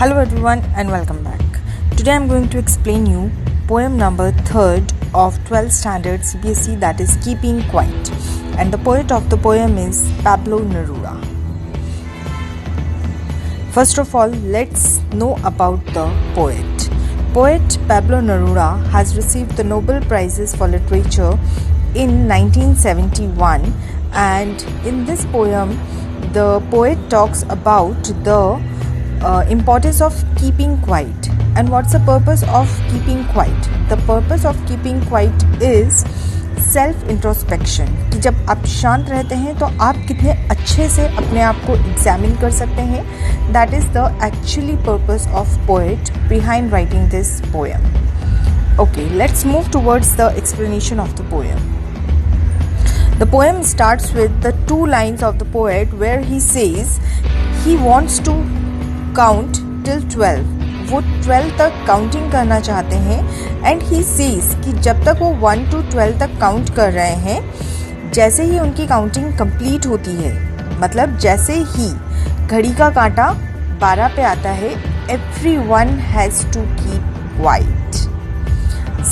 Hello everyone and welcome back. Today I am going to explain you poem number 3rd of 12th standard CBSE, that is Keeping Quiet, and the poet of the poem is Pablo Neruda. First of all, let's know about the poet. Poet Pablo Neruda has received the Nobel Prizes for Literature in 1971, and in this poem the poet talks about the importance of keeping quiet. And what's the purpose of keeping quiet? The purpose of keeping quiet is self introspection, कि जब आप शांत रहते हैं तो आप कितने अच्छे से अपने आप को एग्जामिन कर सकते हैं. That is the actually purpose of poet behind writing this poem. Okay, let's move towards the explanation of the poem. The poem starts with the 2 lines of the poet where he says he wants to count till 12. वो 12 तक counting करना चाहते हैं. And he says कि जब तक वो 1 to 12 तक काउंट कर रहे हैं, जैसे ही उनकी काउंटिंग कंप्लीट होती है, मतलब जैसे ही घड़ी का कांटा 12 पे आता है, everyone has to keep quiet.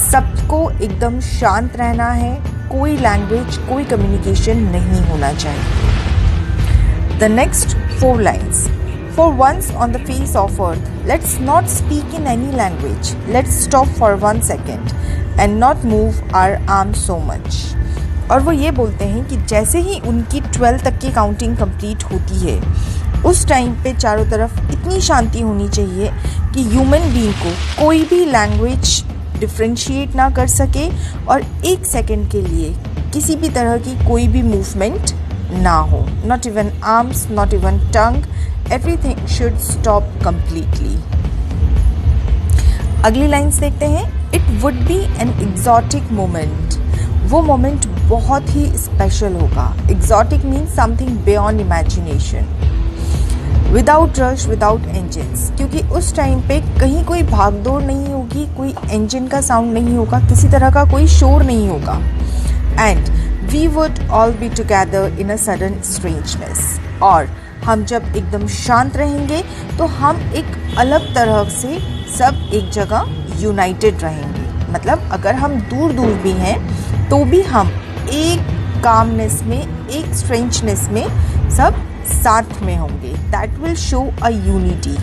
सबको एकदम शांत रहना है, कोई लैंग्वेज, कोई कम्युनिकेशन नहीं होना चाहिए. The next 4 lines. For once on the face of earth, let's not speak in any language. Let's stop for 1 second and not move our arms so much. और वो ये बोलते हैं कि जैसे ही उनकी 12 तक की काउंटिंग कंप्लीट होती है, उस टाइम पे चारों तरफ इतनी शांति होनी चाहिए कि ह्यूमन बीइंग को कोई भी लैंग्वेज डिफ्रेंशिएट ना कर सके और 1 सेकेंड के लिए किसी भी तरह की कोई भी मूवमेंट ना हो. Not even arms, not even tongue, everything should stop completely. अगली लाइन्स देखते हैं. It would be an exotic moment. वो मोमेंट बहुत ही स्पेशल होगा. Exotic means something beyond imagination. Without rush, without engines. क्योंकि उस टाइम पे कहीं कोई भागदौड़ नहीं होगी, कोई इंजन का साउंड नहीं होगा, किसी तरह का कोई शोर नहीं होगा. And we would all be together in a sudden strangeness. और हम जब एकदम शांत रहेंगे तो हम एक अलग तरह से सब एक जगह यूनाइटेड रहेंगे. मतलब अगर हम दूर दूर भी हैं तो भी हम एक कामनेस में, एक स्ट्रेंजनेस में सब साथ में होंगे. That will show a unity.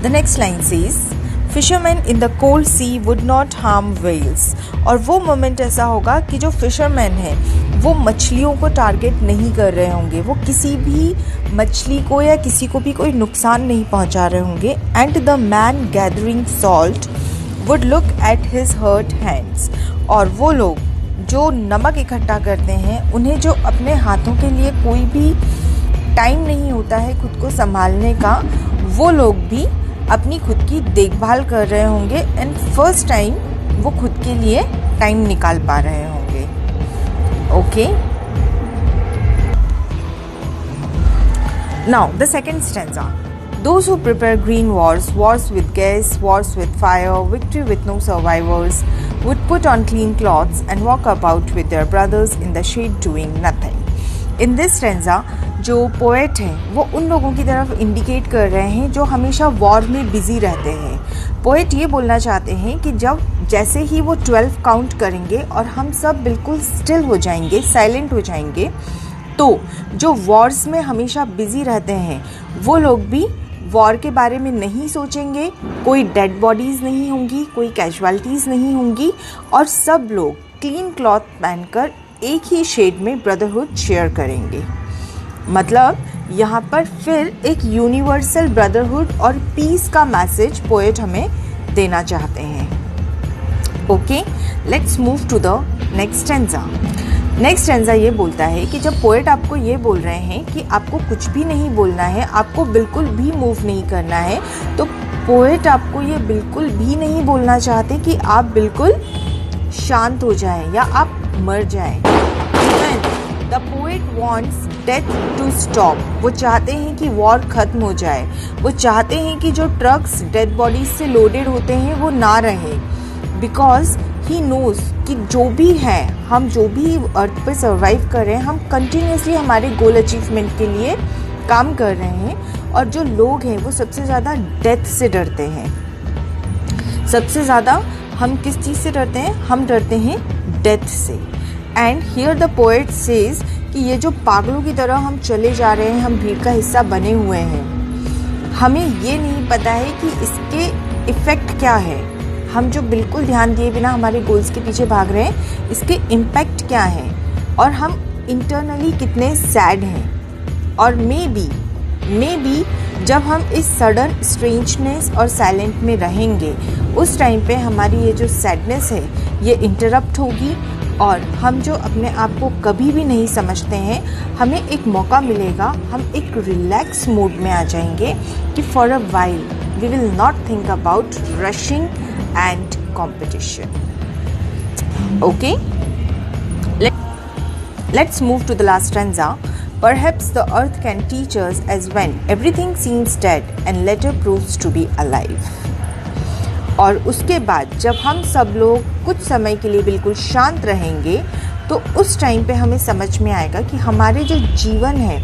The next line says fisherman in the cold sea would not harm whales. और वो मोमेंट ऐसा होगा कि जो फिशरमैन है वो मछलियों को टारगेट नहीं कर रहे होंगे, वो किसी भी मछली को या किसी को भी कोई नुकसान नहीं पहुंचा रहे होंगे. And the man gathering salt would look at his hurt hands. और वो लोग जो नमक इकट्ठा करते हैं, उन्हें जो अपने हाथों के लिए कोई भी टाइम नहीं होता है खुद को संभालने का, वो लोग भी अपनी खुद की देखभाल कर रहे होंगे. एंड फर्स्ट टाइम वो खुद के लिए टाइम निकाल पा रहे होंगे. Okay. Now the second stanza. Those who prepare green wars, wars with gas, wars with fire, victory with no survivors, would put on clean clothes and walk about with their brothers in the shade doing nothing. In this stanza, जो poet हैं वो उन लोगों की तरफ indicate कर रहे हैं जो हमेशा वॉर में बिजी रहते हैं. पोएट ये बोलना चाहते हैं कि जब जैसे ही वो 12 काउंट करेंगे और हम सब बिल्कुल स्टिल हो जाएंगे, साइलेंट हो जाएंगे, तो जो वॉर्स में हमेशा बिजी रहते हैं वो लोग भी वॉर के बारे में नहीं सोचेंगे. कोई डेड बॉडीज़ नहीं होंगी, कोई कैजुअलिटीज़ नहीं होंगी, और सब लोग क्लीन क्लॉथ पहनकर एक ही शेड में ब्रदरहुड शेयर करेंगे. मतलब यहाँ पर फिर एक यूनिवर्सल ब्रदरहुड और पीस का मैसेज पोएट हमें देना चाहते हैं. Okay, let's move to the next stanza. Next stanza ये बोलता है कि जब पोएट आपको ये बोल रहे हैं कि आपको कुछ भी नहीं बोलना है, आपको बिल्कुल भी मूव नहीं करना है, तो पोएट आपको ये बिल्कुल भी नहीं बोलना चाहते कि आप बिल्कुल शांत हो जाएं या आप मर जाएं. The poet wants death to stop. वो चाहते हैं कि वॉर खत्म हो जाए. वो चाहते हैं कि जो ट्रक्स डेड बॉडीज से लोडेड होते हैं वो ना रहे. बिकॉज ही नोज कि जो भी है, हम जो भी अर्थ पे सर्वाइव कर रहे हैं, हम कंटिन्यूसली हमारे गोल अचीवमेंट के लिए काम कर रहे हैं. और जो लोग हैं वो सबसे ज़्यादा डेथ से डरते हैं। सबसे ज़्यादा हम किस चीज़ से डरते हैं? हम डरते हैं डेथ से। And here the poet says कि ये जो पागलों की तरह हम चले जा रहे हैं, हम भीड़ का हिस्सा बने हुए हैं, हमें ये नहीं पता है कि इसके इफ़ेक्ट क्या है। हम जो बिल्कुल ध्यान दिए बिना हमारे गोल्स के पीछे भाग रहे हैं, इसके इम्पैक्ट क्या है, और हम इंटरनली कितने सैड हैं। और मे बी जब हम इस सडन स्ट्रेंजनेस और साइलेंट में रहेंगे, उस टाइम पे हमारी ये जो सैडनेस है ये इंटरप्ट होगी, और हम जो अपने आप को कभी भी नहीं समझते हैं, हमें एक मौका मिलेगा, हम एक रिलैक्स मोड में आ जाएंगे कि for a while we will not think about rushing and competition. Okay, let's move to the last stanza. Perhaps the earth can teach us as when everything seems dead and later proves to be alive. और उसके बाद जब हम सब लोग कुछ समय के लिए बिल्कुल शांत रहेंगे, तो उस टाइम पे हमें समझ में आएगा कि हमारे जो जीवन है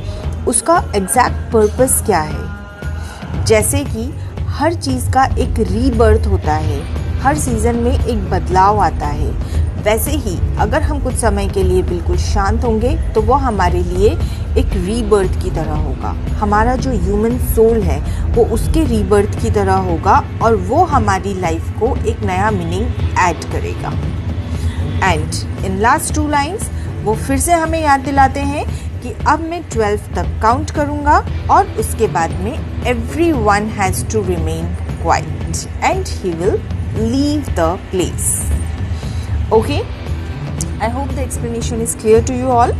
उसका एग्जैक्ट पर्पस क्या है। जैसे कि हर चीज़ का एक रीबर्थ होता है, हर सीज़न में एक बदलाव आता है, वैसे ही अगर हम कुछ समय के लिए बिल्कुल शांत होंगे तो वो हमारे लिए एक रीबर्थ की तरह होगा। हमारा जो ह्यूमन सोल है वो उसके रीबर्थ की तरह होगा, और वो हमारी लाइफ को एक नया मीनिंग ऐड करेगा। एंड इन लास्ट 2 लाइन्स वो फिर से हमें याद दिलाते हैं कि अब मैं 12 तक काउंट करूँगा, और उसके बाद में everyone has to remain quiet and he will leave the place. Okay, I hope the explanation is clear to you all.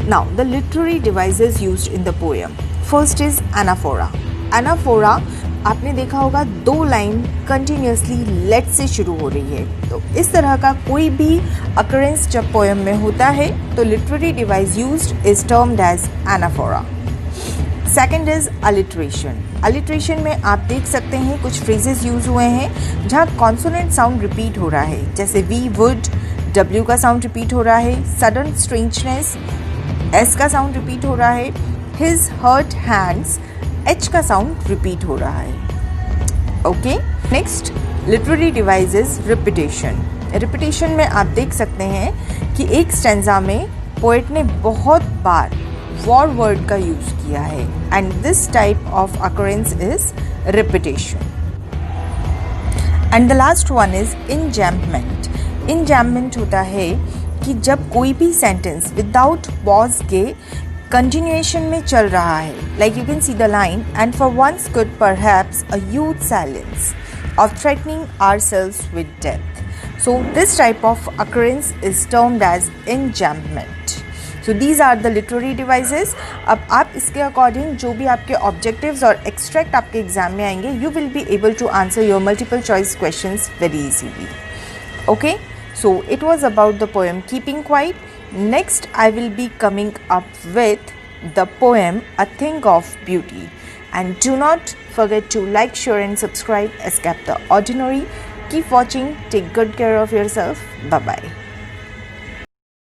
Now, the literary devices used in the poem. First is anaphora. Anaphora, आपने देखा होगा 2 line continuously late से शुरू हो रही है। तो इस तरह का कोई भी अकरेंस जब पोएम में होता है तो literary device used is termed as anaphora. Second is alliteration. Alliteration में आप देख सकते हैं कुछ फ्रेजेस यूज हुए हैं जहाँ कॉन्सोनेंट साउंड रिपीट हो रहा है, जैसे वी वुड, डब्ल्यू का साउंड रिपीट हो रहा है, सडन स्ट्रेंजनेस, एस का साउंड रिपीट हो रहा है, हिज हर्ट हैंड्स, एच का साउंड रिपीट हो रहा है। Okay, next literary device is repetition. Repetition में आप देख सकते हैं कि एक स्टैंजा में पोएट ने बहुत बार वॉर वर्ड का यूज किया है, and this type of occurrence is repetition. And the last one is enjambment. Enjambment होता है कि जब कोई भी सेंटेंस विदाउट पॉज के कंटिन्यूएशन में चल रहा है, like you can see the line, and for once could perhaps a huge silence of threatening ourselves with death. So this type of occurrence is termed as enjambment. So these are the literary devices. अब आप इसके according जो भी आपके objectives और extract आपके exam में आएंगे, you will be able to answer your multiple choice questions very easily. Okay, so it was about the poem Keeping Quiet. Next I will be coming up with the poem A Thing of Beauty. And do not forget to like, share and subscribe. Escape the ordinary. Keep watching. Take good care of yourself. Bye bye.